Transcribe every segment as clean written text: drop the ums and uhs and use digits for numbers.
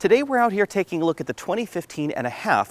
Today we're out here taking a look at the 2015.5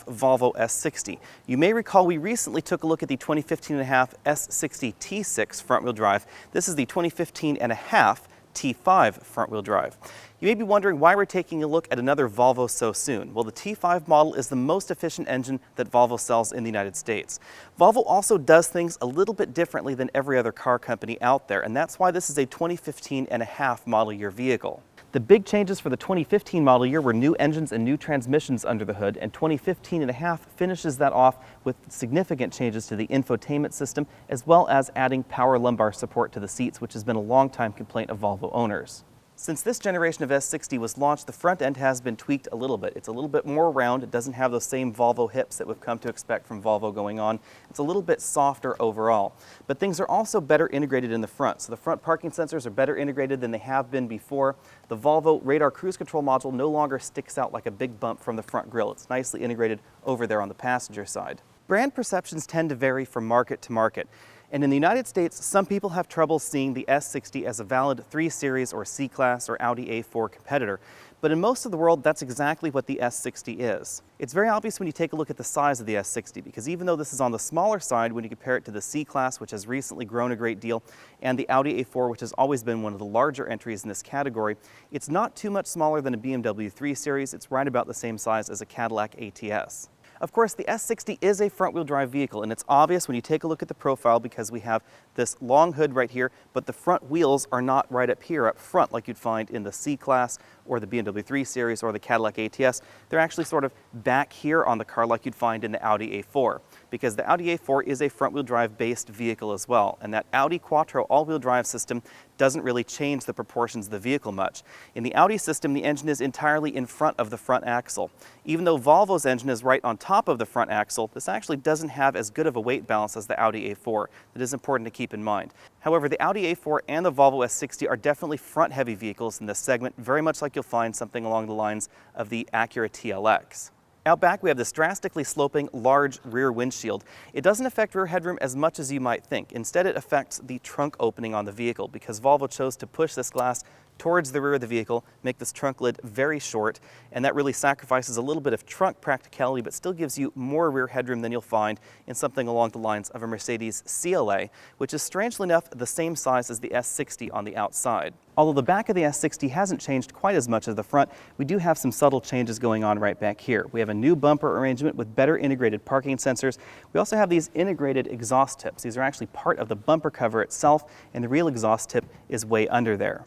Volvo S60. You may recall we recently took a look at the 2015.5 S60 T6 front-wheel drive. This is the 2015.5 T5 front-wheel drive. You may be wondering why we're taking a look at another Volvo so soon. Well, the T5 model is the most efficient engine that Volvo sells in the United States. Volvo also does things a little bit differently than every other car company out there, and that's why this is a 2015.5 model year vehicle. The big changes for the 2015 model year were new engines and new transmissions under the hood, and 2015.5 finishes that off with significant changes to the infotainment system, as well as adding power lumbar support to the seats, which has been a long-time complaint of Volvo owners. Since this generation of S60 was launched, the front end has been tweaked a little bit. It's a little bit more round. It doesn't have those same Volvo hips that we've come to expect from Volvo going on. It's a little bit softer overall. But things are also better integrated in the front. So the front parking sensors are better integrated than they have been before. The Volvo radar cruise control module no longer sticks out like a big bump from the front grille. It's nicely integrated over there on the passenger side. Brand perceptions tend to vary from market to market. And in the United States, some people have trouble seeing the S60 as a valid 3 Series or C-Class or Audi A4 competitor. But in most of the world, that's exactly what the S60 is. It's very obvious when you take a look at the size of the S60, because even though this is on the smaller side when you compare it to the C-Class, which has recently grown a great deal, and the Audi A4, which has always been one of the larger entries in this category, it's not too much smaller than a BMW 3 Series. It's right about the same size as a Cadillac ATS. Of course, the S60 is a front-wheel drive vehicle, and it's obvious when you take a look at the profile because we have this long hood right here, but the front wheels are not right up here up front like you'd find in the C-Class or the BMW 3 Series or the Cadillac ATS. They're actually sort of back here on the car like you'd find in the Audi A4, because the Audi A4 is a front-wheel drive based vehicle as well, and that Audi Quattro all-wheel drive system doesn't really change the proportions of the vehicle much. In the Audi system, the engine is entirely in front of the front axle. Even though Volvo's engine is right on top of the front axle, this actually doesn't have as good of a weight balance as the Audi A4. That is important to keep in mind. However, the Audi A4 and the Volvo S60 are definitely front-heavy vehicles in this segment, very much like you'll find something along the lines of the Acura TLX. Out back, we have this drastically sloping, large rear windshield. It doesn't affect rear headroom as much as you might think. Instead, it affects the trunk opening on the vehicle because Volvo chose to push this glass towards the rear of the vehicle, make this trunk lid very short, and that really sacrifices a little bit of trunk practicality, but still gives you more rear headroom than you'll find in something along the lines of a Mercedes CLA, which is strangely enough the same size as the S60 on the outside. Although the back of the S60 hasn't changed quite as much as the front, we do have some subtle changes going on right back here. We have a new bumper arrangement with better integrated parking sensors. We also have these integrated exhaust tips. These are actually part of the bumper cover itself, and the real exhaust tip is way under there.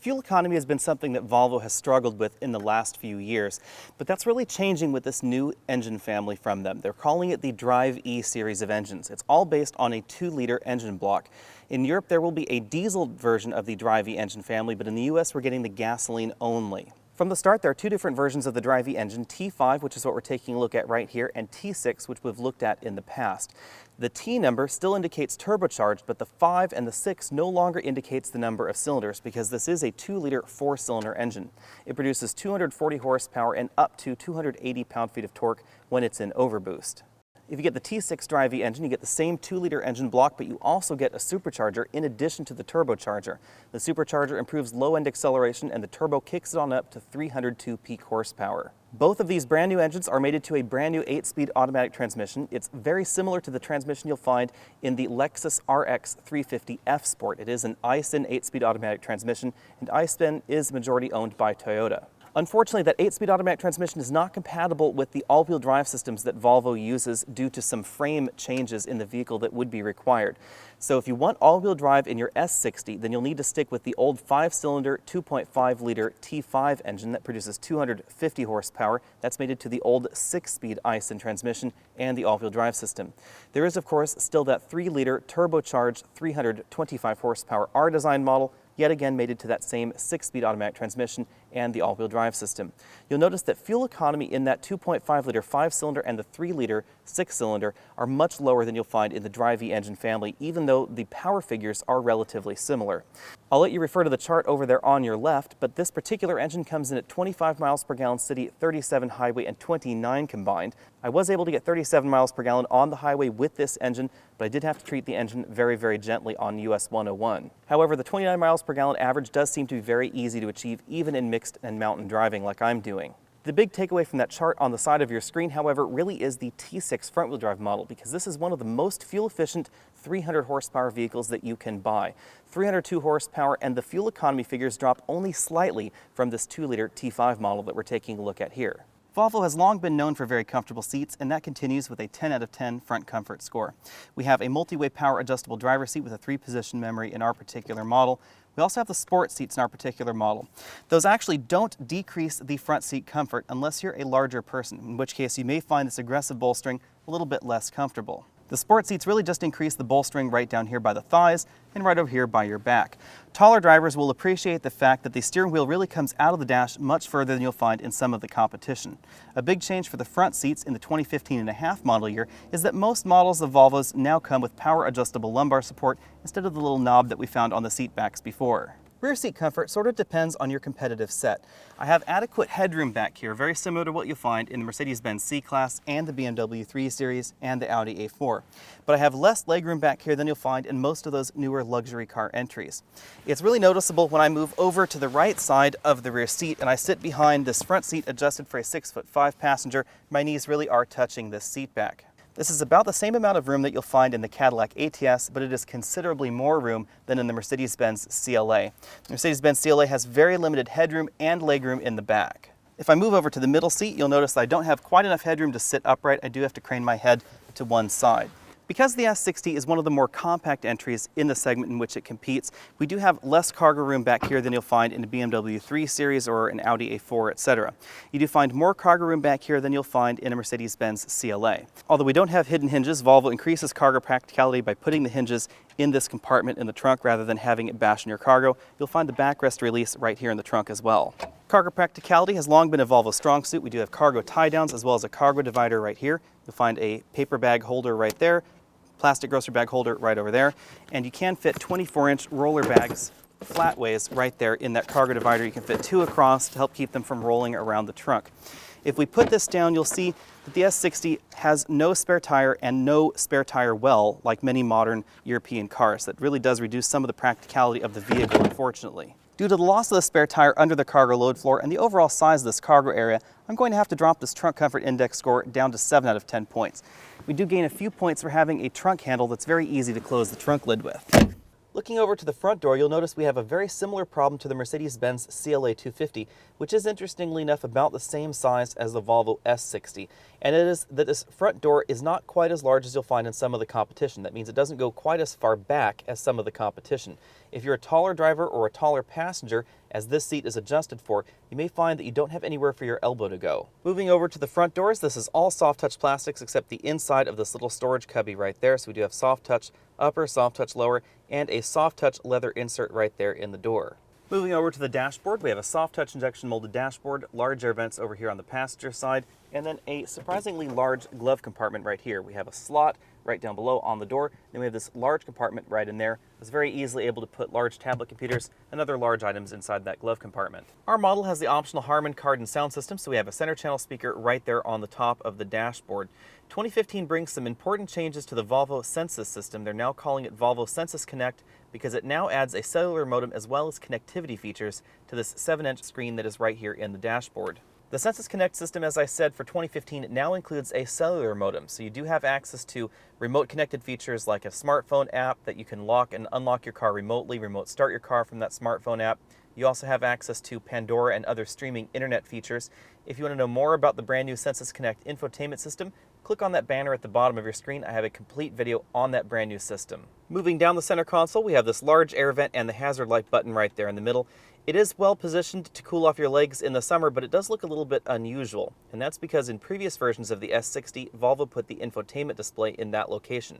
Fuel economy has been something that Volvo has struggled with in the last few years, but that's really changing with this new engine family from them. They're calling it the Drive-E series of engines. It's all based on a 2-liter engine block. In Europe, there will be a diesel version of the Drive-E engine family, but in the US, we're getting the gasoline only. From the start, there are 2 different versions of the Drive-E engine, T5, which is what we're taking a look at right here, and T6, which we've looked at in the past. The T number still indicates turbocharged, but the 5 and the 6 no longer indicates the number of cylinders because this is a 2-liter 4-cylinder engine. It produces 240 horsepower and up to 280 pound-feet of torque when it's in overboost. If you get the T6 Drive-E engine, you get the same 2-liter engine block, but you also get a supercharger in addition to the turbocharger. The supercharger improves low-end acceleration, and the turbo kicks it on up to 302 peak horsepower. Both of these brand new engines are mated to a brand new 8-speed automatic transmission. It's very similar to the transmission you'll find in the Lexus RX 350 F Sport. It is an iSpin 8-speed automatic transmission, and iSpin is majority owned by Toyota. Unfortunately, that 8-speed automatic transmission is not compatible with the all-wheel drive systems that Volvo uses due to some frame changes in the vehicle that would be required. So if you want all-wheel drive in your S60, then you'll need to stick with the old 5-cylinder 2.5-liter T5 engine that produces 250 horsepower. That's mated to the old 6-speed iSpin transmission and the all-wheel drive system. There is, of course, still that 3-liter turbocharged 325 horsepower R-Design model, yet again mated to that same 6-speed automatic transmission and the all-wheel drive system. You'll notice that fuel economy in that 2.5-liter 5-cylinder and the 3-liter 6-cylinder are much lower than you'll find in the Drive-E engine family, even though the power figures are relatively similar. I'll let you refer to the chart over there on your left, but this particular engine comes in at 25 miles per gallon city, 37 highway, and 29 combined. I was able to get 37 miles per gallon on the highway with this engine, but I did have to treat the engine very, very gently on US 101. However, the 29 miles per gallon average does seem to be very easy to achieve even in mixed and mountain driving like I'm doing. The big takeaway from that chart on the side of your screen, however, really is the T6 front-wheel drive model, because this is one of the most fuel-efficient 300 horsepower vehicles that you can buy. 302 horsepower, and the fuel economy figures drop only slightly from this 2-liter T5 model that we're taking a look at here. Volvo has long been known for very comfortable seats, and that continues with a 10 out of 10 front comfort score. We have a multi-way power adjustable driver's seat with a 3-position memory in our particular model. We also have the sport seats in our particular model. Those actually don't decrease the front seat comfort unless you're a larger person, in which case you may find this aggressive bolstering a little bit less comfortable. The sport seats really just increase the bolstering right down here by the thighs and right over here by your back. Taller drivers will appreciate the fact that the steering wheel really comes out of the dash much further than you'll find in some of the competition. A big change for the front seats in the 2015.5 model year is that most models of Volvos now come with power adjustable lumbar support instead of the little knob that we found on the seat backs before. Rear seat comfort sort of depends on your competitive set. I have adequate headroom back here, very similar to what you'll find in the Mercedes-Benz C-Class and the BMW 3 Series and the Audi A4. But I have less legroom back here than you'll find in most of those newer luxury car entries. It's really noticeable when I move over to the right side of the rear seat and I sit behind this front seat adjusted for a 6'5" passenger. My knees really are touching this seat back. This is about the same amount of room that you'll find in the Cadillac ATS, but it is considerably more room than in the Mercedes-Benz CLA. The Mercedes-Benz CLA has very limited headroom and legroom in the back. If I move over to the middle seat, you'll notice that I don't have quite enough headroom to sit upright. I do have to crane my head to one side. Because the S60 is one of the more compact entries in the segment in which it competes, we do have less cargo room back here than you'll find in a BMW 3 Series or an Audi A4, etc. You do find more cargo room back here than you'll find in a Mercedes-Benz CLA. Although we don't have hidden hinges, Volvo increases cargo practicality by putting the hinges in this compartment in the trunk rather than having it bash in your cargo. You'll find the backrest release right here in the trunk as well. Cargo practicality has long been a Volvo strong suit. We do have cargo tie downs as well as a cargo divider right here. You'll find a paper bag holder right there, plastic grocery bag holder right over there, and you can fit 24-inch roller bags flatways right there in that cargo divider. You can fit 2 across to help keep them from rolling around the trunk. If we put this down, you'll see that the S60 has no spare tire and no spare tire well like many modern European cars. That really does reduce some of the practicality of the vehicle, unfortunately. Due to the loss of the spare tire under the cargo load floor and the overall size of this cargo area, I'm going to have to drop this trunk comfort index score down to 7 out of 10 points. We do gain a few points for having a trunk handle that's very easy to close the trunk lid with. Looking over to the front door, you'll notice we have a very similar problem to the Mercedes-Benz CLA 250, which is interestingly enough about the same size as the Volvo S60. And it is that this front door is not quite as large as you'll find in some of the competition. That means it doesn't go quite as far back as some of the competition. If you're a taller driver or a taller passenger, as this seat is adjusted for, you may find that you don't have anywhere for your elbow to go. Moving over to the front doors, this is all soft touch plastics except the inside of this little storage cubby right there. So we do have soft touch upper, soft touch lower, and a soft touch leather insert right there in the door. Moving over to the dashboard, we have a soft touch injection molded dashboard, large air vents over here on the passenger side, and then a surprisingly large glove compartment right here. We have a slot right down below on the door, then we have this large compartment right in there. It's very easily able to put large tablet computers and other large items inside that glove compartment. Our model has the optional Harman Kardon sound system, so we have a center channel speaker right there on the top of the dashboard. 2015 brings some important changes to the Volvo Sensus system. They're now calling it Volvo Sensus Connect because it now adds a cellular modem as well as connectivity features to this 7-inch screen that is right here in the dashboard. The Sensus Connect system, as I said, for 2015 now includes a cellular modem, so you do have access to remote connected features like a smartphone app that you can lock and unlock your car remotely, remote start your car from that smartphone app. You also have access to Pandora and other streaming internet features. If you want to know more about the brand new Sensus Connect infotainment system, click on that banner at the bottom of your screen. I have a complete video on that brand new system. Moving down the center console, we have this large air vent and the hazard light button right there in the middle. It is well positioned to cool off your legs in the summer, but it does look a little bit unusual. And that's because in previous versions of the S60, Volvo put the infotainment display in that location.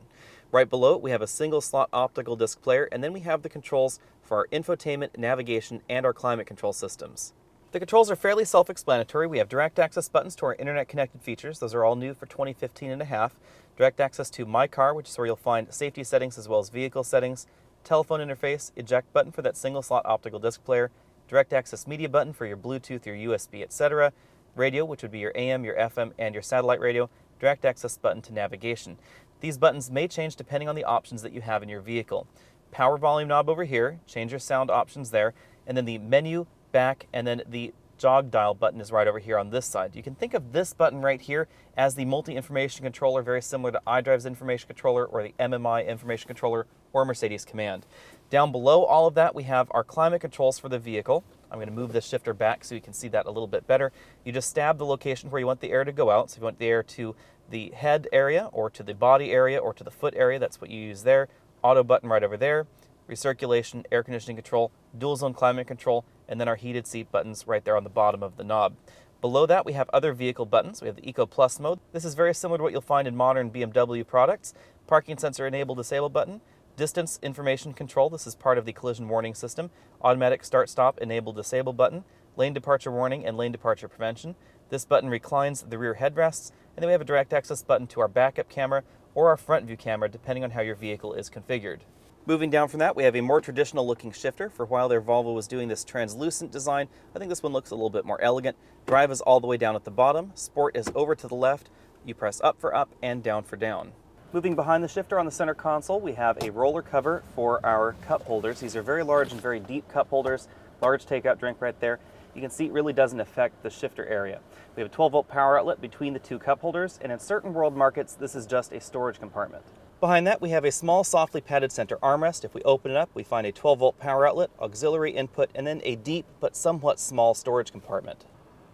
Right below it, we have a single slot optical disc player, and then we have the controls for our infotainment, navigation, and our climate control systems. The controls are fairly self-explanatory. We have direct access buttons to our internet connected features. Those are all new for 2015.5. Direct access to My Car, which is where you'll find safety settings as well as vehicle settings. telephone interface, eject button for that single slot optical disc player, direct access media button for your Bluetooth, your USB, etc., radio, which would be your AM, your FM, and your satellite radio, direct access button to navigation. These buttons may change depending on the options that you have in your vehicle. Power volume knob over here, change your sound options there, and then the menu, back, and then the jog dial button is right over here on this side. You can think of this button right here as the multi-information controller, very similar to iDrive's information controller or the MMI information controller or Mercedes Command. Down below all of that, we have our climate controls for the vehicle. I'm going to move this shifter back so you can see that a little bit better. You just stab the location where you want the air to go out. So if you want the air to the head area or to the body area or to the foot area, that's what you use there. Auto button right over there. Recirculation, air conditioning control, dual zone climate control, and then our heated seat buttons right there on the bottom of the knob. Below that, we have other vehicle buttons. We have the Eco Plus mode. This is very similar to what you'll find in modern BMW products. Parking sensor enable disable button. Distance information control. This is part of the collision warning system. Automatic start stop enable disable button. Lane departure warning and lane departure prevention. This button reclines the rear headrests. And then we have a direct access button to our backup camera or our front view camera, depending on how your vehicle is configured. Moving down from that, we have a more traditional looking shifter. For a while there, Volvo was doing this translucent design. I think this one looks a little bit more elegant. Drive is all the way down at the bottom. Sport is over to the left. You press up for up and down for down. Moving behind the shifter on the center console, we have a roller cover for our cup holders. These are very large and very deep cup holders. Large takeout drink right there. You can see it really doesn't affect the shifter area. We have a 12-volt power outlet between the two cup holders, and in certain world markets, this is just a storage compartment. Behind that, we have a small, softly padded center armrest. If we open it up, we find a 12-volt power outlet, auxiliary input, and then a deep but somewhat small storage compartment.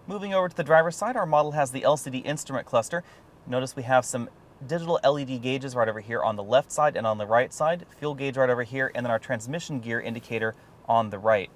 Moving over to the driver's side, our model has the LCD instrument cluster. Notice we have some digital LED gauges right over here on the left side and on the right side, fuel gauge right over here, and then our transmission gear indicator on the right.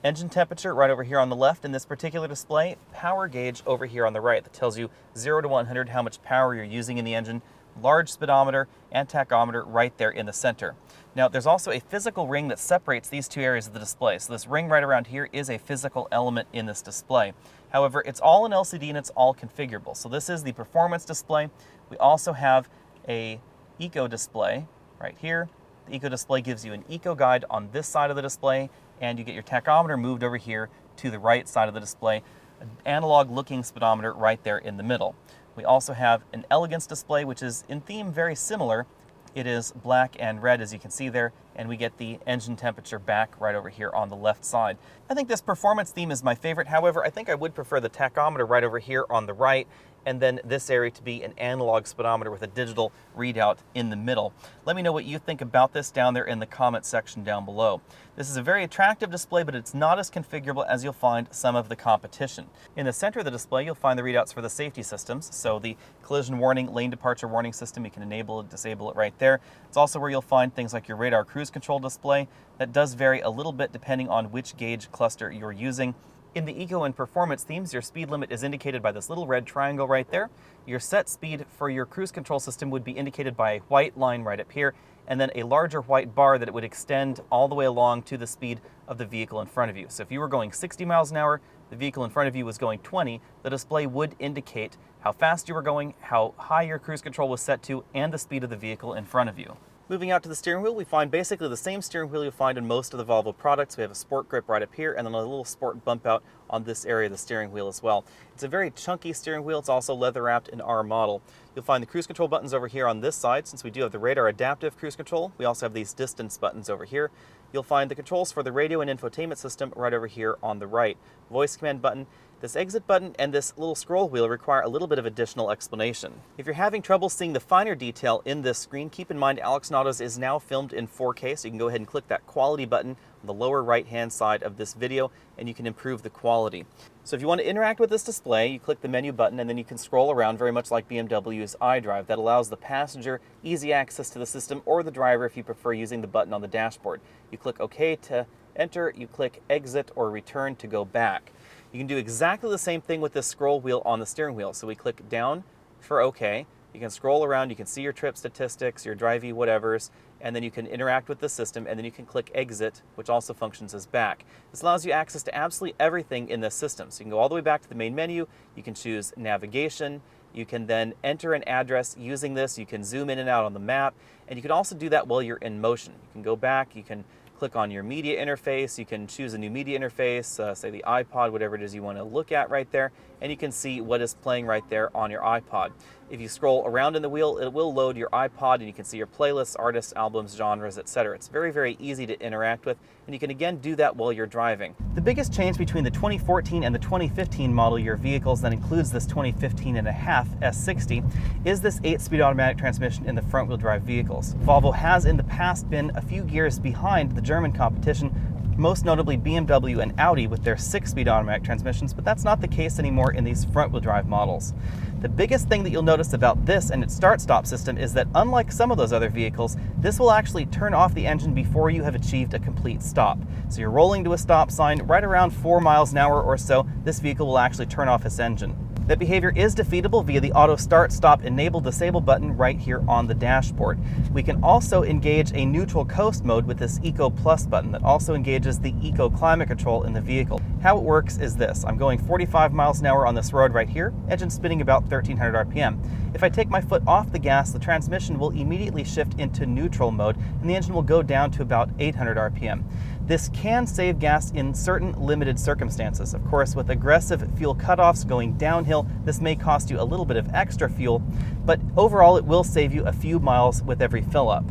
Engine temperature right over here on the left in this particular display, power gauge over here on the right that tells you 0 to 100 how much power you're using in the engine, large speedometer and tachometer right there in the center. Now there's also a physical ring that separates these two areas of the display. So this ring right around here is a physical element in this display. However, it's all an LCD and it's all configurable. So this is the performance display. We also have a eco display right here. The eco display gives you an eco guide on this side of the display, and you get your tachometer moved over here to the right side of the display. An analog looking speedometer right there in the middle. We also have an elegance display, which is in theme very similar. It is black and red, as you can see there, and we get the engine temperature back right over here on the left side. I think this performance theme is my favorite. However, I think I would prefer the tachometer right over here on the right, and then this area to be an analog speedometer with a digital readout in the middle. Let me know what you think about this down there in the comment section down below. This is a very attractive display, but it's not as configurable as you'll find some of the competition. In the center of the display, you'll find the readouts for the safety systems. So the collision warning, lane departure warning system, you can enable it, disable it right there. It's also where you'll find things like your radar cruise control display. That does vary a little bit depending on which gauge cluster you're using. In the eco and performance themes, your speed limit is indicated by this little red triangle right there. Your set speed for your cruise control system would be indicated by a white line right up here, and then a larger white bar that it would extend all the way along to the speed of the vehicle in front of you. So if you were going 60 miles an hour, the vehicle in front of you was going 20, the display would indicate how fast you were going, how high your cruise control was set to, and the speed of the vehicle in front of you. Moving out to the steering wheel, we find basically the same steering wheel you'll find in most of the Volvo products. We have a sport grip right up here and then a little sport bump out on this area of the steering wheel as well. It's a very chunky steering wheel. It's also leather wrapped in our model. You'll find the cruise control buttons over here on this side. Since we do have the radar adaptive cruise control, we also have these distance buttons over here. You'll find the controls for the radio and infotainment system right over here on the right. Voice command button. This exit button and this little scroll wheel require a little bit of additional explanation. If you're having trouble seeing the finer detail in this screen, keep in mind Alex Nautos is now filmed in 4K, so you can go ahead and click that quality button on the lower right hand side of this video and you can improve the quality. So if you want to interact with this display, you click the menu button and then you can scroll around very much like BMW's iDrive. That allows the passenger easy access to the system, or the driver if you prefer using the button on the dashboard. You click OK to enter, you click exit or return to go back. You can do exactly the same thing with this scroll wheel on the steering wheel. So we click down for OK. You can scroll around, you can see your trip statistics, your Drive-E whatevers, and then you can interact with the system, and then you can click exit, which also functions as back. This allows you access to absolutely everything in this system. So you can go all the way back to the main menu, you can choose navigation, You can then enter an address using this. You can zoom in and out on the map, and you can also do that while you're in motion. You can go back, you can click on your media interface, you can choose a new media interface, say the iPod, whatever it is you want to look at right there, and you can see what is playing right there on your iPod. If you scroll around in the wheel, it will load your iPod and you can see your playlists, artists, albums, genres, etc. It's very, very easy to interact with, and you can again do that while you're driving. The biggest change between the 2014 and the 2015 model year vehicles that includes this 2015.5 S60 is this 8-speed automatic transmission in the front-wheel drive vehicles. Volvo has in the past been a few gears behind the German competition, most notably BMW and Audi with their 6-speed automatic transmissions, but that's not the case anymore in these front-wheel drive models. The biggest thing that you'll notice about this and its start-stop system is that unlike some of those other vehicles, this will actually turn off the engine before you have achieved a complete stop. So you're rolling to a stop sign, right around 4 miles an hour or so, this vehicle will actually turn off its engine. That behavior is defeatable via the auto start, stop, enable, disable button right here on the dashboard. We can also engage a neutral coast mode with this Eco Plus button that also engages the Eco Climate Control in the vehicle. How it works is this. I'm going 45 miles an hour on this road right here, engine spinning about 1300 RPM. If I take my foot off the gas, the transmission will immediately shift into neutral mode and the engine will go down to about 800 RPM. This can save gas in certain limited circumstances. Of course, with aggressive fuel cutoffs going downhill, this may cost you a little bit of extra fuel, but overall it will save you a few miles with every fill up.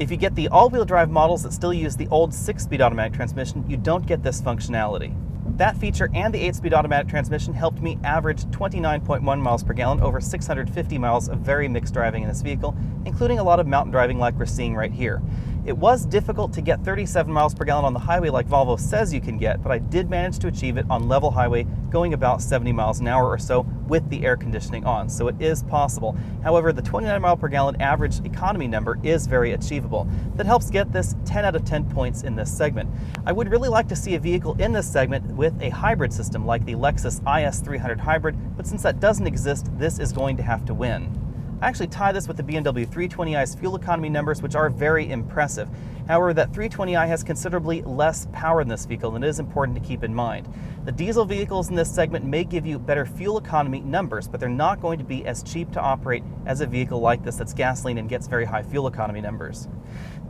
If you get the all-wheel drive models that still use the old 6-speed automatic transmission, you don't get this functionality. That feature and the 8-speed automatic transmission helped me average 29.1 miles per gallon over 650 miles of very mixed driving in this vehicle, including a lot of mountain driving like we're seeing right here. It was difficult to get 37 miles per gallon on the highway like Volvo says you can get, but I did manage to achieve it on level highway going about 70 miles an hour or so with the air conditioning on, so it is possible. However, the 29 mile per gallon average economy number is very achievable. That helps get this 10 out of 10 points in this segment. I would really like to see a vehicle in this segment with a hybrid system like the Lexus IS300 hybrid, but since that doesn't exist, this is going to have to win. I actually tie this with the BMW 320i's fuel economy numbers, which are very impressive. However, that 320i has considerably less power than this vehicle, and it is important to keep in mind. The diesel vehicles in this segment may give you better fuel economy numbers, but they're not going to be as cheap to operate as a vehicle like this that's gasoline and gets very high fuel economy numbers.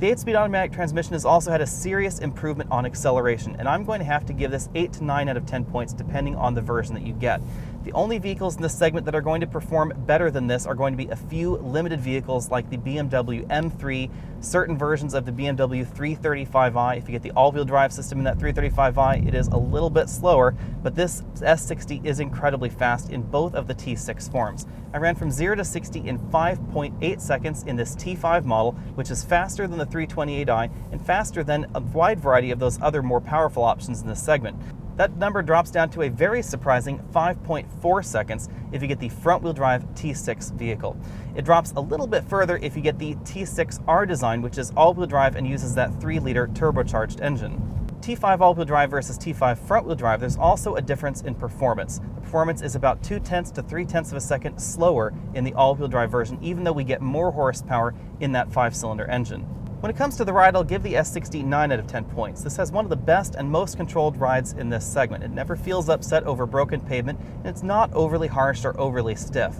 The 8-speed automatic transmission has also had a serious improvement on acceleration, and I'm going to have to give this 8 to 9 out of 10 points depending on the version that you get. The only vehicles in this segment that are going to perform better than this are going to be a few limited vehicles like the BMW M3, certain versions of the BMW 335i. If you get the all-wheel drive system in that 335i, it is a little bit slower, but this S60 is incredibly fast in both of the T6 forms. I ran from 0 to 60 in 5.8 seconds in this T5 model, which is faster than the 328i and faster than a wide variety of those other more powerful options in this segment. That number drops down to a very surprising 5.4 seconds if you get the front-wheel drive T6 vehicle. It drops a little bit further if you get the T6R design, which is all-wheel drive and uses that 3-liter turbocharged engine. T5 all-wheel drive versus T5 front-wheel drive, there's also a difference in performance. The performance is about 0.2 to 0.3 of a second slower in the all-wheel drive version, even though we get more horsepower in that 5-cylinder engine. When it comes to the ride, I'll give the S60 9 out of 10 points. This has one of the best and most controlled rides in this segment. It never feels upset over broken pavement, and it's not overly harsh or overly stiff.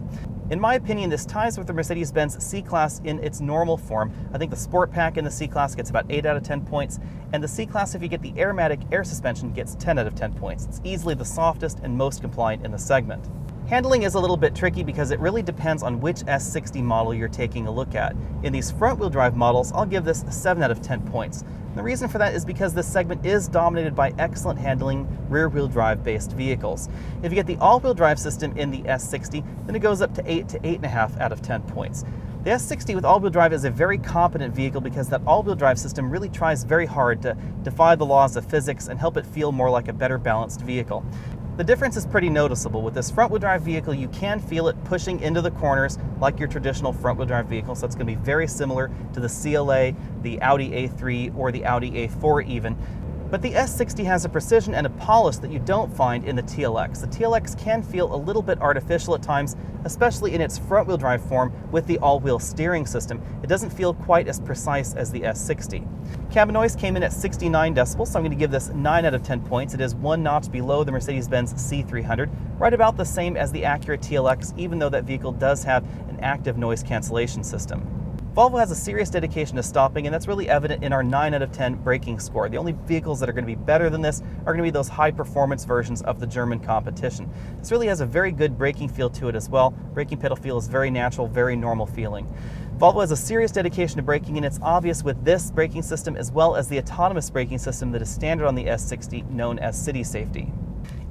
In my opinion, this ties with the Mercedes-Benz C-Class in its normal form. I think the Sport Pack in the C-Class gets about 8 out of 10 points, and the C-Class, if you get the Airmatic air suspension, gets 10 out of 10 points. It's easily the softest and most compliant in the segment. Handling is a little bit tricky because it really depends on which S60 model you're taking a look at. In these front-wheel drive models, I'll give this 7 out of 10 points. The reason for that is because this segment is dominated by excellent handling rear-wheel drive based vehicles. If you get the all-wheel drive system in the S60, then it goes up to 8 to 8.5 out of 10 points. The S60 with all-wheel drive is a very competent vehicle because that all-wheel drive system really tries very hard to defy the laws of physics and help it feel more like a better balanced vehicle. The difference is pretty noticeable. With this front-wheel drive vehicle, you can feel it pushing into the corners like your traditional front-wheel drive vehicle, so it's going to be very similar to the CLA, the Audi A3, or the Audi A4 even. But the S60 has a precision and a polish that you don't find in the TLX. The TLX can feel a little bit artificial at times, especially in its front-wheel drive form with the all-wheel steering system. It doesn't feel quite as precise as the S60. Cabin noise came in at 69 decibels, so I'm going to give this 9 out of 10 points. It is one notch below the Mercedes-Benz C300, right about the same as the Acura TLX, even though that vehicle does have an active noise cancellation system. Volvo has a serious dedication to stopping, and that's really evident in our 9 out of 10 braking score. The only vehicles that are going to be better than this are going to be those high-performance versions of the German competition. This really has a very good braking feel to it as well. Braking pedal feel is very natural, very normal feeling. Volvo has a serious dedication to braking, and it's obvious with this braking system as well as the autonomous braking system that is standard on the S60, known as City Safety.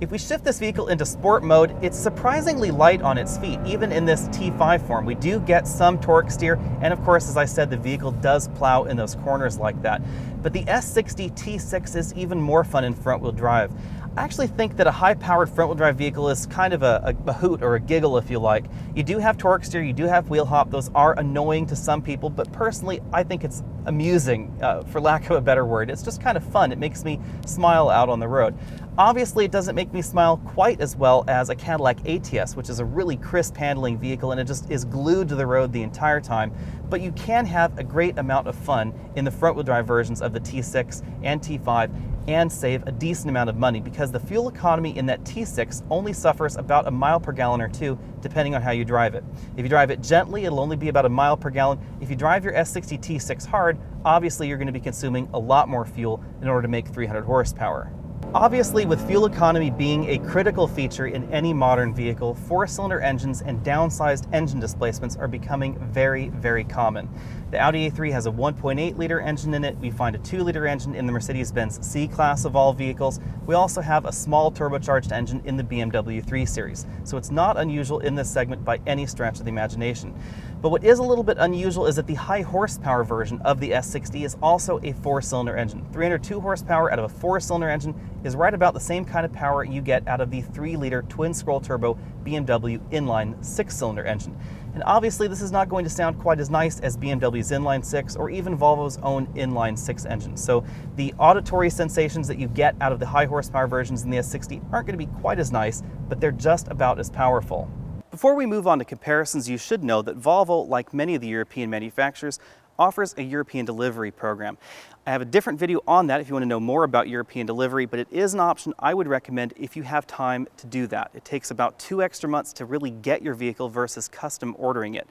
If we shift this vehicle into sport mode, it's surprisingly light on its feet, even in this T5 form. We do get some torque steer, and of course, as I said, the vehicle does plow in those corners like that. But the S60 T6 is even more fun in front-wheel drive. I actually think that a high-powered front-wheel drive vehicle is kind of a hoot or a giggle, if you like. You do have torque steer, you do have wheel hop. Those are annoying to some people, but personally, I think it's amusing, for lack of a better word. It's just kind of fun. It makes me smile out on the road. Obviously, it doesn't make me smile quite as well as a Cadillac ATS, which is a really crisp handling vehicle, and it just is glued to the road the entire time. But you can have a great amount of fun in the front-wheel drive versions of the T6 and T5 and save a decent amount of money, because the fuel economy in that T6 only suffers about a mile per gallon or two, depending on how you drive it. If you drive it gently, it'll only be about a mile per gallon. If you drive your S60 T6 hard, obviously you're going to be consuming a lot more fuel in order to make 300 horsepower. Obviously, with fuel economy being a critical feature in any modern vehicle, 4-cylinder engines and downsized engine displacements are becoming very, very common. The Audi A3 has a 1.8-liter engine in it. We find a 2-liter engine in the Mercedes-Benz C-Class of all vehicles. We also have a small turbocharged engine in the BMW 3 Series. So it's not unusual in this segment by any stretch of the imagination. But what is a little bit unusual is that the high horsepower version of the S60 is also a 4-cylinder engine. 302 horsepower out of a 4-cylinder engine is right about the same kind of power you get out of the 3-liter twin-scroll turbo BMW inline 6-cylinder engine. And obviously this is not going to sound quite as nice as BMW's inline 6 or even Volvo's own inline 6 engine. So the auditory sensations that you get out of the high horsepower versions in the S60 aren't going to be quite as nice, but they're just about as powerful. Before we move on to comparisons, you should know that Volvo, like many of the European manufacturers, offers a European delivery program. I have a different video on that if you want to know more about European delivery, but it is an option I would recommend if you have time to do that. It takes about 2 extra months to really get your vehicle versus custom ordering it.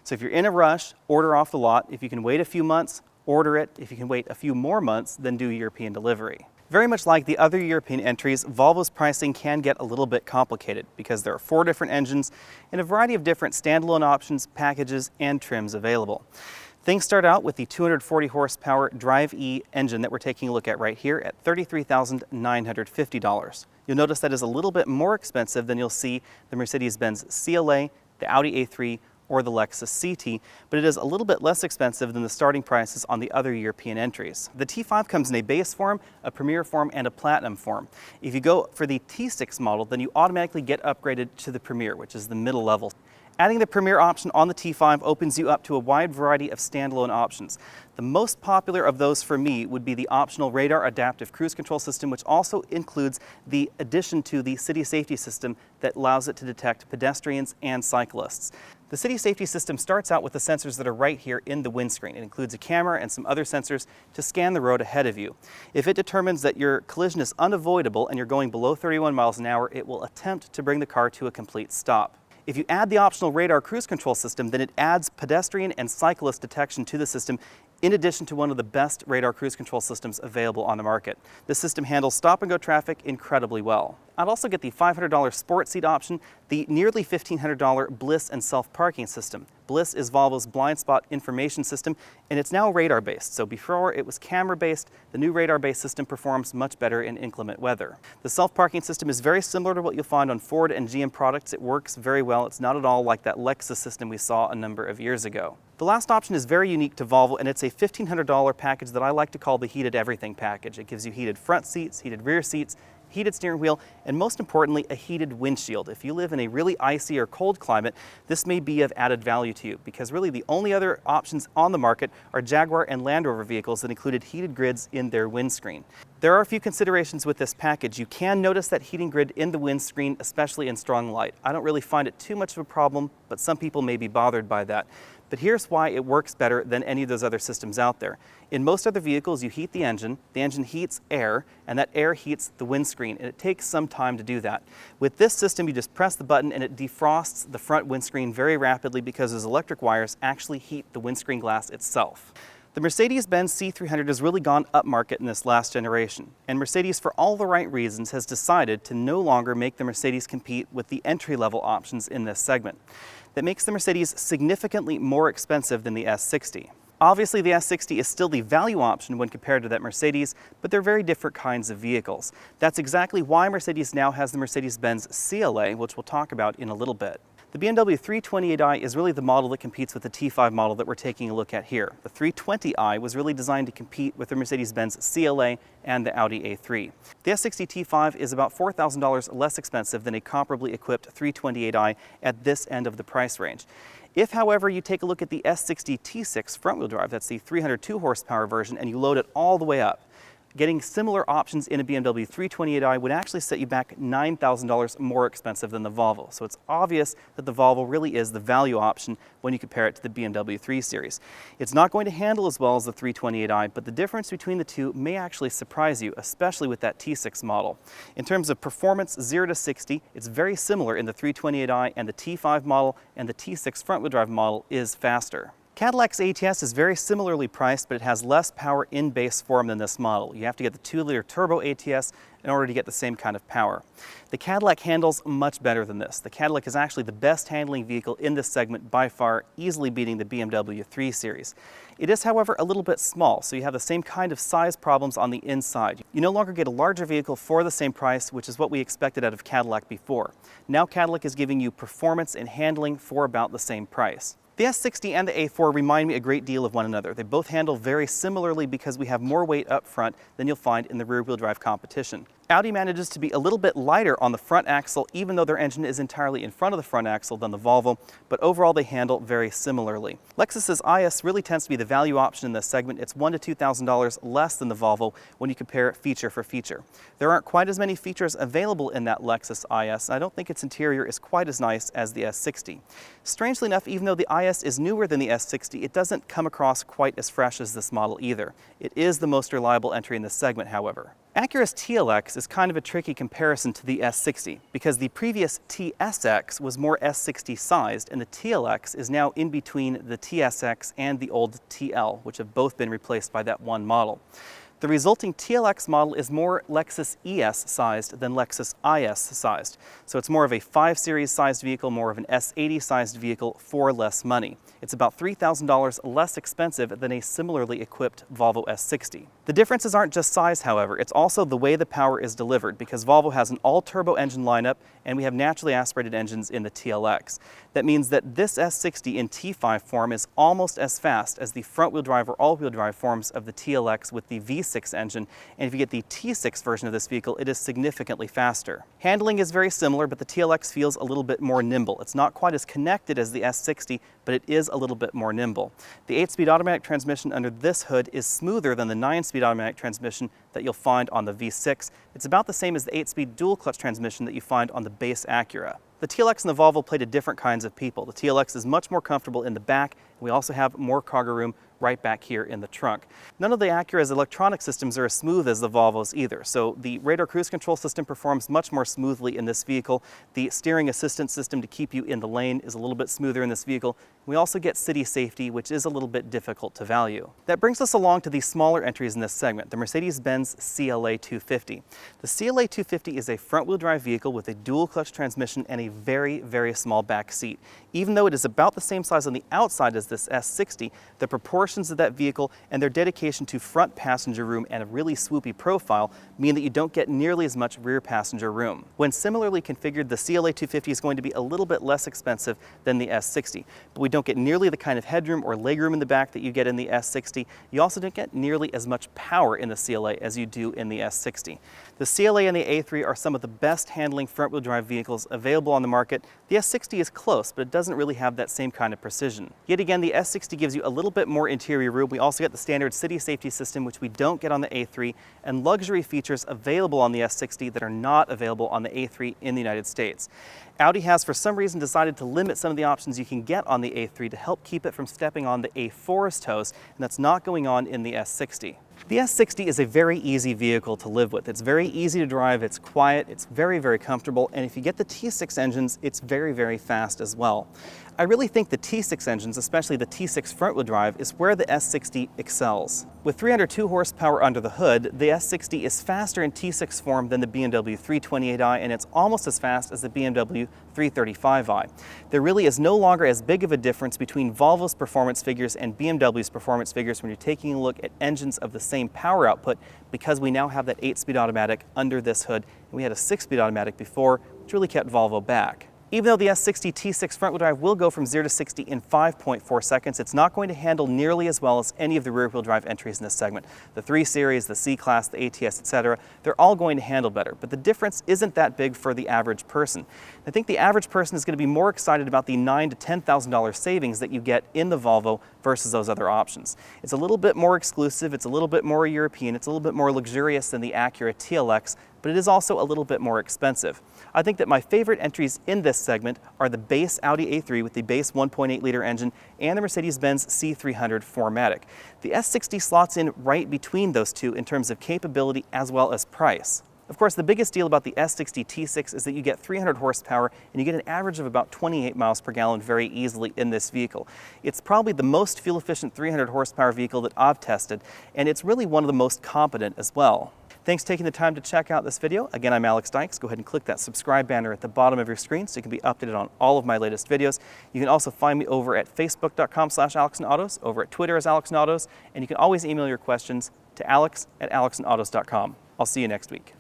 So if you're in a rush, order off the lot. If you can wait a few months, order it. If you can wait a few more months, then do European delivery. Very much like the other European entries, Volvo's pricing can get a little bit complicated because there are 4 different engines and a variety of different standalone options, packages, and trims available. Things start out with the 240 horsepower Drive-E engine that we're taking a look at right here at $33,950. You'll notice that is a little bit more expensive than you'll see the Mercedes-Benz CLA, the Audi A3, or the Lexus CT, but it is a little bit less expensive than the starting prices on the other European entries. The T5 comes in a base form, a Premier form, and a Platinum form. If you go for the T6 model, then you automatically get upgraded to the Premier, which is the middle level. Adding the Premier option on the T5 opens you up to a wide variety of standalone options. The most popular of those for me would be the optional radar adaptive cruise control system, which also includes the addition to the city safety system that allows it to detect pedestrians and cyclists. The city safety system starts out with the sensors that are right here in the windscreen. It includes a camera and some other sensors to scan the road ahead of you. If it determines that your collision is unavoidable and you're going below 31 miles an hour, it will attempt to bring the car to a complete stop. If you add the optional radar cruise control system, then it adds pedestrian and cyclist detection to the system, in addition to one of the best radar cruise control systems available on the market. This system handles stop-and-go traffic incredibly well. I'd also get the $500 sport seat option, the nearly $1,500 Bliss and self-parking system. Bliss is Volvo's blind spot information system, and it's now radar-based. So before it was camera-based, the new radar-based system performs much better in inclement weather. The self-parking system is very similar to what you'll find on Ford and GM products. It works very well. It's not at all like that Lexus system we saw a number of years ago. The last option is very unique to Volvo, and it's a $1,500 package that I like to call the heated everything package. It gives you heated front seats, heated rear seats, heated steering wheel, and most importantly, a heated windshield. If you live in a really icy or cold climate, this may be of added value to you, because really the only other options on the market are Jaguar and Land Rover vehicles that included heated grids in their windscreen. There are a few considerations with this package. You can notice that heating grid in the windscreen, especially in strong light. I don't really find it too much of a problem, but some people may be bothered by that. But here's why it works better than any of those other systems out there. In most other vehicles, you heat the engine heats air, and that air heats the windscreen, and it takes some time to do that. With this system, you just press the button and it defrosts the front windscreen very rapidly because those electric wires actually heat the windscreen glass itself. The Mercedes-Benz C300 has really gone upmarket in this last generation, and Mercedes, for all the right reasons, has decided to no longer make the Mercedes compete with the entry-level options in this segment. That makes the Mercedes significantly more expensive than the S60. Obviously, the S60 is still the value option when compared to that Mercedes, but they're very different kinds of vehicles. That's exactly why Mercedes now has the Mercedes-Benz CLA, which we'll talk about in a little bit. The BMW 328i is really the model that competes with the T5 model that we're taking a look at here. The 320i was really designed to compete with the Mercedes-Benz CLA and the Audi A3. The S60 T5 is about $4,000 less expensive than a comparably equipped 328i at this end of the price range. If, however, you take a look at the S60 T6 front-wheel drive, that's the 302 horsepower version, and you load it all the way up, getting similar options in a BMW 328i would actually set you back $9,000 more expensive than the Volvo. So it's obvious that the Volvo really is the value option when you compare it to the BMW 3 Series. It's not going to handle as well as the 328i, but the difference between the two may actually surprise you, especially with that T6 model. In terms of performance, 0 to 60, it's very similar in the 328i and the T5 model, and the T6 front-wheel drive model is faster. Cadillac's ATS is very similarly priced, but it has less power in base form than this model. You have to get the 2-liter turbo ATS in order to get the same kind of power. The Cadillac handles much better than this. The Cadillac is actually the best handling vehicle in this segment by far, easily beating the BMW 3 Series. It is, however, a little bit small, so you have the same kind of size problems on the inside. You no longer get a larger vehicle for the same price, which is what we expected out of Cadillac before. Now Cadillac is giving you performance and handling for about the same price. The S60 and the A4 remind me a great deal of one another. They both handle very similarly because we have more weight up front than you'll find in the rear-wheel drive competition. Audi manages to be a little bit lighter on the front axle, even though their engine is entirely in front of the front axle than the Volvo, but overall they handle very similarly. Lexus's IS really tends to be the value option in this segment. It's $1,000 to $2,000 less than the Volvo when you compare feature for feature. There aren't quite as many features available in that Lexus IS, and I don't think its interior is quite as nice as the S60. Strangely enough, even though the IS is newer than the S60, it doesn't come across quite as fresh as this model either. It is the most reliable entry in this segment, however. Acura's TLX is kind of a tricky comparison to the S60 because the previous TSX was more S60 sized, and the TLX is now in between the TSX and the old TL, which have both been replaced by that one model. The resulting TLX model is more Lexus ES sized than Lexus IS sized. So it's more of a 5 Series sized vehicle, more of an S80 sized vehicle for less money. It's about $3,000 less expensive than a similarly equipped Volvo S60. The differences aren't just size, however, it's also the way the power is delivered, because Volvo has an all-turbo engine lineup and we have naturally aspirated engines in the TLX. That means that this S60 in T5 form is almost as fast as the front-wheel drive or all-wheel drive forms of the TLX with the V6 engine, and if you get the T6 version of this vehicle, it is significantly faster. Handling is very similar, but the TLX feels a little bit more nimble. It's not quite as connected as the S60, but it is a little bit more nimble. The 8-speed automatic transmission under this hood is smoother than the 9-speed automatic transmission that you'll find on the V6. It's about the same as the 8-speed dual-clutch transmission that you find on the base Acura. The TLX and the Volvo play to different kinds of people. The TLX is much more comfortable in the back, and we also have more cargo room right back here in the trunk. None of the Acura's electronic systems are as smooth as the Volvo's either, so the radar cruise control system performs much more smoothly in this vehicle. The steering assistance system to keep you in the lane is a little bit smoother in this vehicle. We also get city safety, which is a little bit difficult to value. That brings us along to the smaller entries in this segment, the Mercedes-Benz CLA 250. The CLA 250 is a front-wheel drive vehicle with a dual-clutch transmission and a very, very small back seat. Even though it is about the same size on the outside as this S60, the proportions of that vehicle and their dedication to front passenger room and a really swoopy profile mean that you don't get nearly as much rear passenger room. When similarly configured, the CLA 250 is going to be a little bit less expensive than the S60, but we don't get nearly the kind of headroom or legroom in the back that you get in the S60. You also don't get nearly as much power in the CLA as you do in the S60. The CLA and the A3 are some of the best handling front-wheel drive vehicles available on the market. The S60 is close, but it doesn't really have that same kind of precision. Yet again, the S60 gives you a little bit more interior room. We also get the standard city safety system, which we don't get on the A3, and luxury features available on the S60 that are not available on the A3 in the United States. Audi has, for some reason, decided to limit some of the options you can get on the A3 to help keep it from stepping on the A4's toes, and that's not going on in the S60. The S60 is a very easy vehicle to live with. It's very easy to drive, it's quiet, it's very, very comfortable, and if you get the T6 engines, it's very, very fast as well. I really think the T6 engines, especially the T6 front-wheel drive, is where the S60 excels. With 302 horsepower under the hood, the S60 is faster in T6 form than the BMW 328i, and it's almost as fast as the BMW 335i. There really is no longer as big of a difference between Volvo's performance figures and BMW's performance figures when you're taking a look at engines of the same power output, because we now have that 8-speed automatic under this hood, and we had a 6-speed automatic before, which really kept Volvo back. Even though the S60 T6 front-wheel drive will go from 0 to 60 in 5.4 seconds, it's not going to handle nearly as well as any of the rear-wheel drive entries in this segment. The 3 Series, the C-Class, the ATS, etc., they're all going to handle better, but the difference isn't that big for the average person. I think the average person is going to be more excited about the $9,000 to $10,000 savings that you get in the Volvo versus those other options. It's a little bit more exclusive, it's a little bit more European, it's a little bit more luxurious than the Acura TLX, but it is also a little bit more expensive. I think that my favorite entries in this segment are the base Audi A3 with the base 1.8-liter engine and the Mercedes-Benz C300 4MATIC. The S60 slots in right between those two in terms of capability as well as price. Of course, the biggest deal about the S60 T6 is that you get 300 horsepower and you get an average of about 28 miles per gallon very easily in this vehicle. It's probably the most fuel-efficient 300 horsepower vehicle that I've tested, and it's really one of the most competent as well. Thanks for taking the time to check out this video. Again, I'm Alex Dykes. Go ahead and click that subscribe banner at the bottom of your screen so you can be updated on all of my latest videos. You can also find me over at facebook.com/AlexandAutos, over at Twitter as AlexandAutos, and you can always email your questions to alex@alexandautos.com. I'll see you next week.